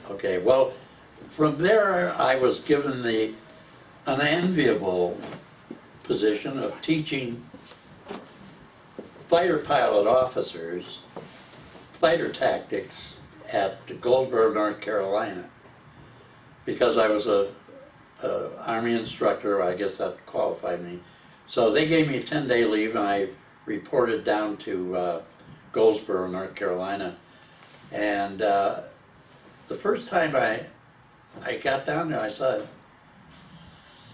Okay, well, from there I was given the unenviable position of teaching fighter pilot officers fighter tactics at Goldsboro, North Carolina. Because I was a Army instructor, I guess that qualified me. So they gave me a 10-day leave and I reported down to Goldsboro, North Carolina. And the first time I got down there, I saw,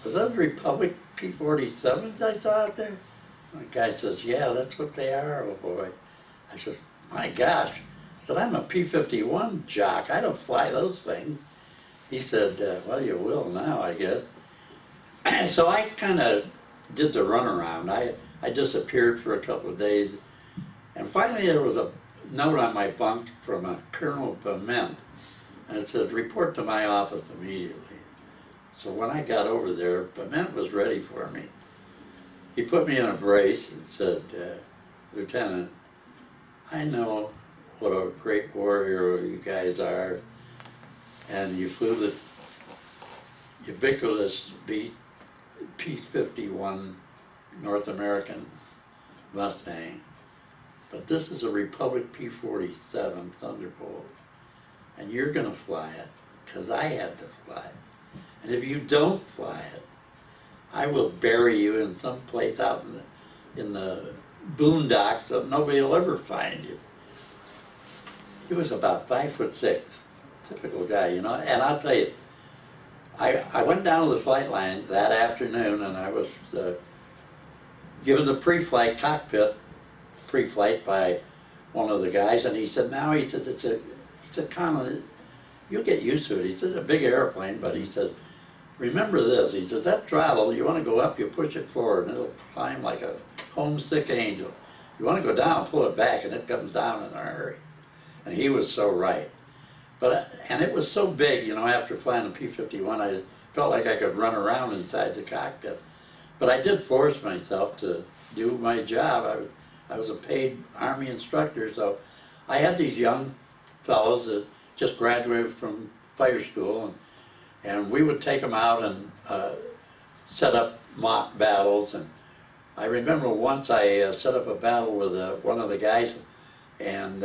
was that Republic P-47s I saw out there? The guy says, yeah, that's what they are, oh boy. I said, my gosh. I said, I'm a P-51 jock. I don't fly those things. He said, well, you will now, I guess. So I kind of did the runaround. I disappeared for a couple of days. And finally there was a note on my bunk from a Colonel Bement. And it said, report to my office immediately. So when I got over there, Bement was ready for me. He put me in a brace and said, Lieutenant, I know what a great warrior you guys are, and you flew the ubiquitous P-51 North American Mustang, but this is a Republic P-47 Thunderbolt, and you're going to fly it, because I had to fly it. And if you don't fly it, I will bury you in some place out in the boondocks so nobody will ever find you. He was about 5'6", typical guy, you know. And I'll tell you, I went down to the flight line that afternoon and I was given the pre-flight cockpit, pre-flight by one of the guys, and he said, he said, Conlin, you'll get used to it. He said, it's a big airplane, but he says, remember this, he says, that throttle, you want to go up, you push it forward, and it'll climb like a homesick angel. You want to go down, pull it back, and it comes down in a hurry. And he was so right. And it was so big, you know, after flying the P-51, I felt like I could run around inside the cockpit. But I did force myself to do my job. I was a paid Army instructor, so I had these young fellows that just graduated from fighter school, and we would take them out and set up mock battles. And I remember once I set up a battle with one of the guys, and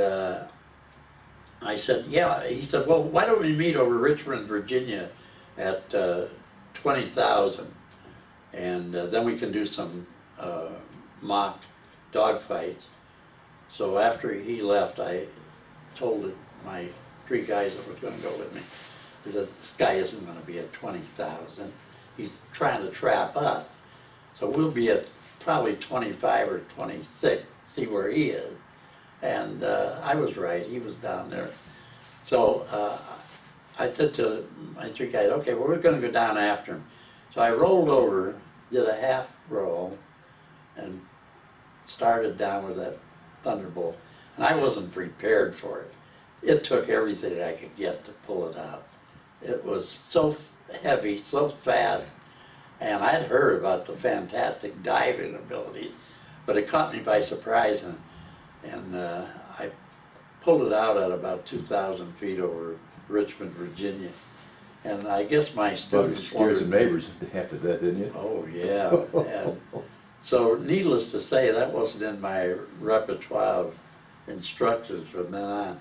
I said, yeah, he said, well, why don't we meet over Richmond, Virginia at 20,000, and then we can do some mock dogfights. So after he left, I told my 3 guys that were going to go with me, I said, this guy isn't going to be at 20,000. He's trying to trap us. So we'll be at probably 25 or 26, see where he is. And I was right, he was down there. So I said to my 3 guys, okay, well, we're going to go down after him. So I rolled over, did a half roll, and started down with that Thunderbolt. And I wasn't prepared for it. It took everything I could get to pull it out. It was so heavy, so fast, and I'd heard about the fantastic diving abilities, but it caught me by surprise, and I pulled it out at about 2,000 feet over Richmond, Virginia. And I guess my students scared some neighbors after that, didn't you? Oh yeah. And so needless to say, that wasn't in my repertoire of instructors from then on.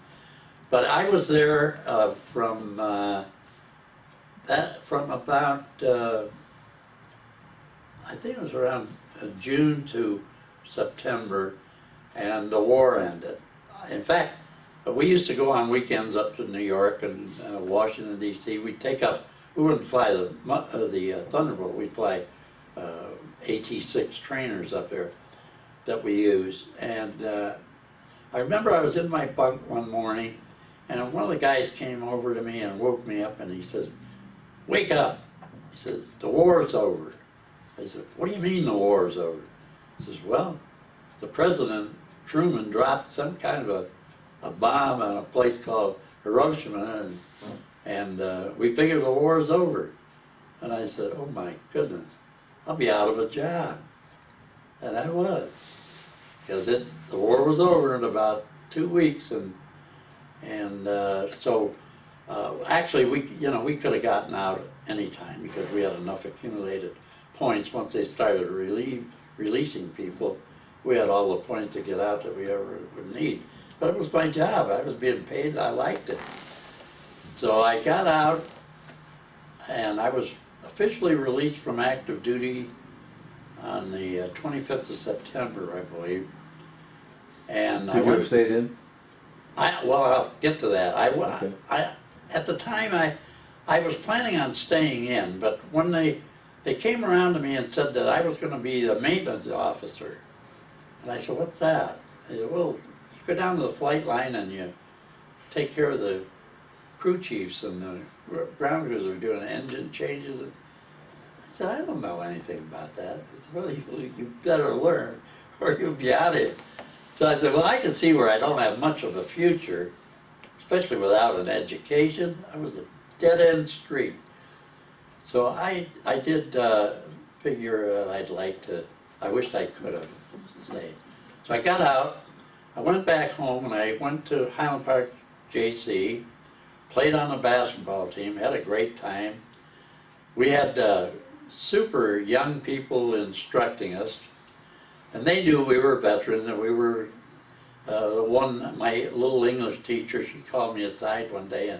But I was there from about I think it was around June to September, and the war ended. In fact, we used to go on weekends up to New York and Washington, D.C. We'd take up, we wouldn't fly the Thunderbolt, we'd fly AT-6 trainers up there that we used. And I remember I was in my bunk one morning, and one of the guys came over to me and woke me up, and he says, wake up. He says, the war is over. I said, what do you mean the war is over? He says, well, the President Truman dropped some kind of a bomb on a place called Hiroshima, and we figured the war is over. And I said, oh my goodness, I'll be out of a job. And I was, because the war was over in about 2 weeks, and so Actually, we could have gotten out anytime because we had enough accumulated points. Once they started releasing people, we had all the points to get out that we ever would need. But it was my job. I was being paid. I liked it. So I got out, and I was officially released from active duty on the 25th of September, I believe. And Could you have stayed in? well, I'll get to that. Okay. At the time, I was planning on staying in, but when they came around to me and said that I was going to be the maintenance officer, and I said, "What's that?" They said, "Well, you go down to the flight line and you take care of the crew chiefs and the ground crews are doing engine changes." And I said, "I don't know anything about that." They said, "Well, you better learn, or you'll be out of it." So I said, "Well, I can see where I don't have much of a future, especially without an education." I was a dead-end street. So I did figure I'd like to, I wished I could have stayed. So I got out, I went back home, and I went to Highland Park JC, played on the basketball team, had a great time. We had super young people instructing us, and they knew we were veterans, and we were, my little English teacher, she called me aside one day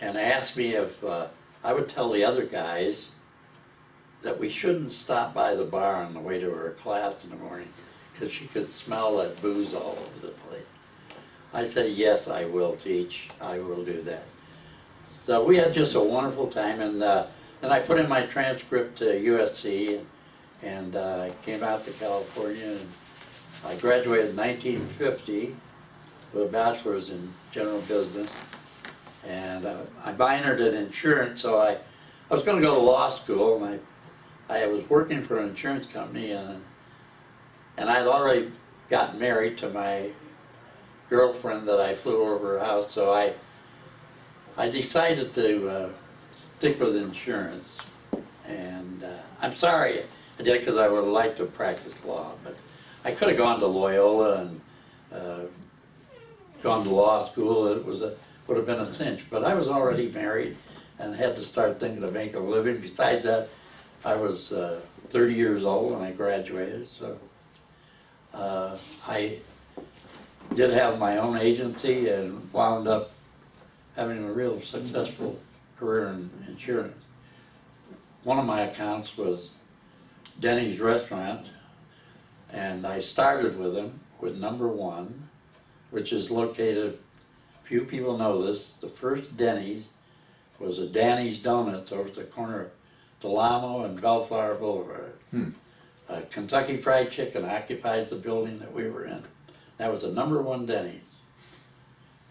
and asked me if I would tell the other guys that we shouldn't stop by the bar on the way to her class in the morning because she could smell that booze all over the place. I said, "Yes, I will teach. I will do that." So we had just a wonderful time, and I put in my transcript to U.S.C. and came out to California, and I graduated in 1950 with a bachelor's in general business, and I minored in insurance. So I was going to go to law school, and I was working for an insurance company, and I had already gotten married to my girlfriend that I flew over her house. So I decided to stick with insurance, and I'm sorry I did because I would have liked to practice law, but I could have gone to Loyola and gone to law school. It would have been a cinch, but I was already married and had to start thinking to make a living. Besides that, I was 30 years old when I graduated, so I did have my own agency and wound up having a real successful career in insurance. One of my accounts was Denny's restaurant, and I started with them with number 1, which is located, few people know this, the first Denny's was a Danny's Donuts over at the corner of Delamo and Bellflower Boulevard. Kentucky Fried Chicken occupies the building that we were in. That was the number 1 Denny's.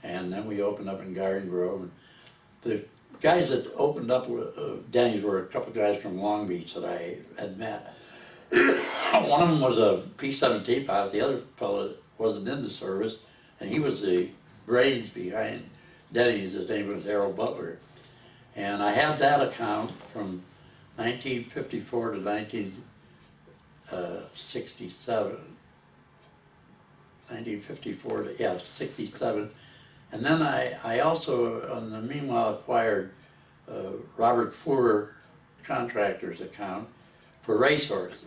And then we opened up in Garden Grove. And the guys that opened up Denny's were a couple guys from Long Beach that I had met. One of them was a P-17 pilot, the other fellow wasn't in the service, and he was the brains behind Denny's. His name was Harold Butler. And I had that account from 1954 to 1967. 1954 to, 67. And then I also, in the meanwhile, acquired Robert Fleur Contractor's account for racehorses.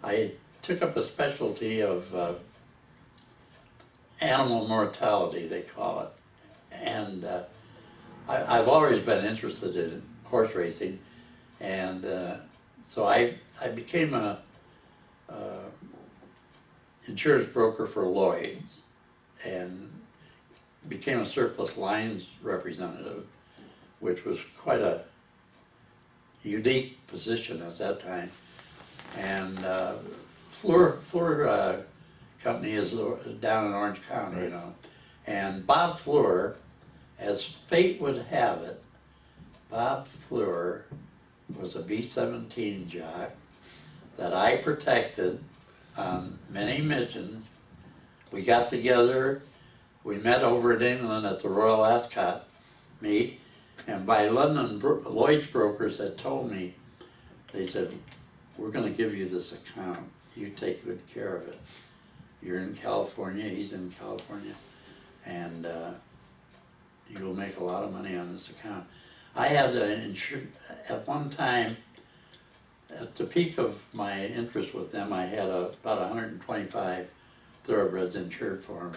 I took up a specialty of animal mortality, they call it. And I've always been interested in horse racing, and so I became a insurance broker for Lloyd's and became a surplus lines representative, which was quite a unique position at that time. And Fleur Company is down in Orange County, you know. And Bob Fleur, as fate would have it, Bob Fleur was a B-17 jock that I protected on many missions. We got together, we met over in England at the Royal Ascot meet, and by London, Lloyd's brokers had told me, they said, "We're going to give you this account. You take good care of it. You're in California, he's in California, and you'll make a lot of money on this account. I had at one time, at the peak of my interest with them, I had about 125 thoroughbreds insured for them.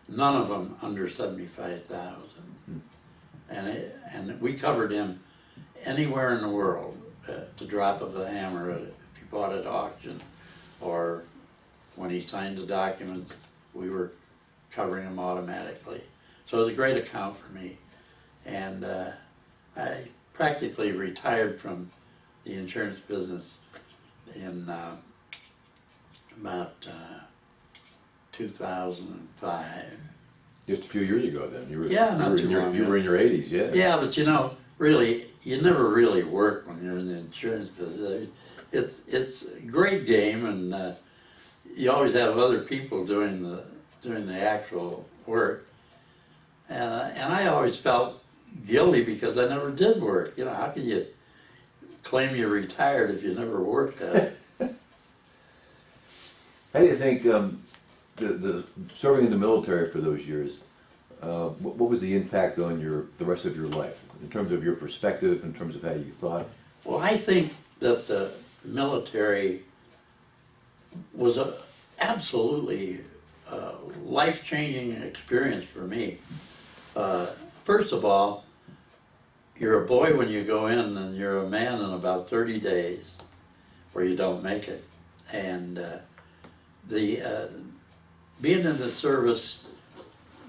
None of them under 75,000. And we covered him anywhere in the world at the drop of a hammer, if he bought at auction, or when he signed the documents, we were covering him automatically. So it was a great account for me. And I practically retired from the insurance business in about 2005. Just a few years ago then. You were, Yeah, not too long you ago. were in your 80s, yeah? Yeah, but you know, really, you never really work when you're in the insurance business. It's a great game, and you always have other people doing the actual work. And I always felt guilty because I never did work. You know, how can you claim you're retired if you never worked at it? How do you think the serving in the military for those years, what was the impact on the rest of your life in terms of your perspective, in terms of how you thought? Well, I think that the military was a absolutely life-changing experience for me. First of all, you're a boy when you go in, and you're a man in about 30 days, or you don't make it. And being in the service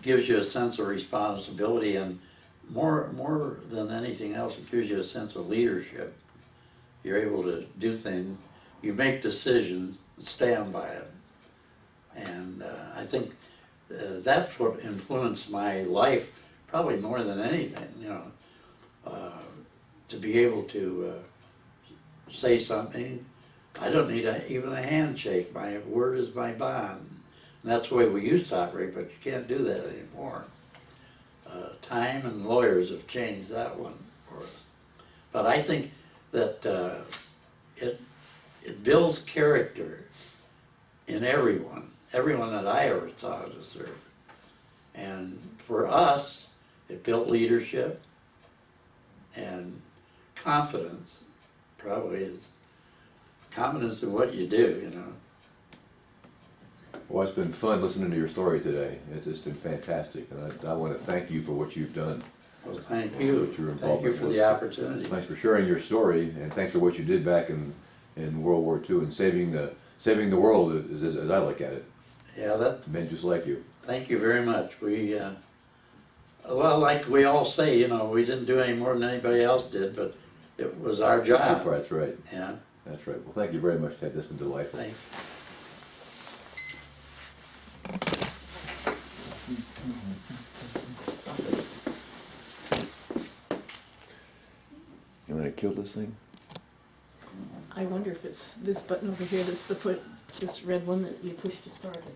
gives you a sense of responsibility, and more than anything else, it gives you a sense of leadership. You're able to do things, you make decisions, stand by them. And I think that's what influenced my life probably more than anything, you know. To be able to say something, I don't need even a handshake. My word is my bond. And that's the way we used to operate, but you can't do that anymore. Time and lawyers have changed that one for us. But I think that it builds character in everyone that I ever saw to serve. And for us, it built leadership and confidence. Probably is confidence in what you do, you know. Well, it's been fun listening to your story today. It's been fantastic, and I want to thank you for what you've done. Well, thank you. What your Thank you involvement for was. the opportunity. Thanks for sharing your story, and thanks for what you did back in World War II and saving the world, as I look at it. Yeah, that. Men just like you. Thank you very much. We, well, like we all say, you know, we didn't do any more than anybody else did, but it was our job. That's right. Yeah. That's right. Well, thank you very much, Ted. This has been delightful. Thanks. You want to kill this thing? I wonder if it's this button over here that's this red one that you push to start it.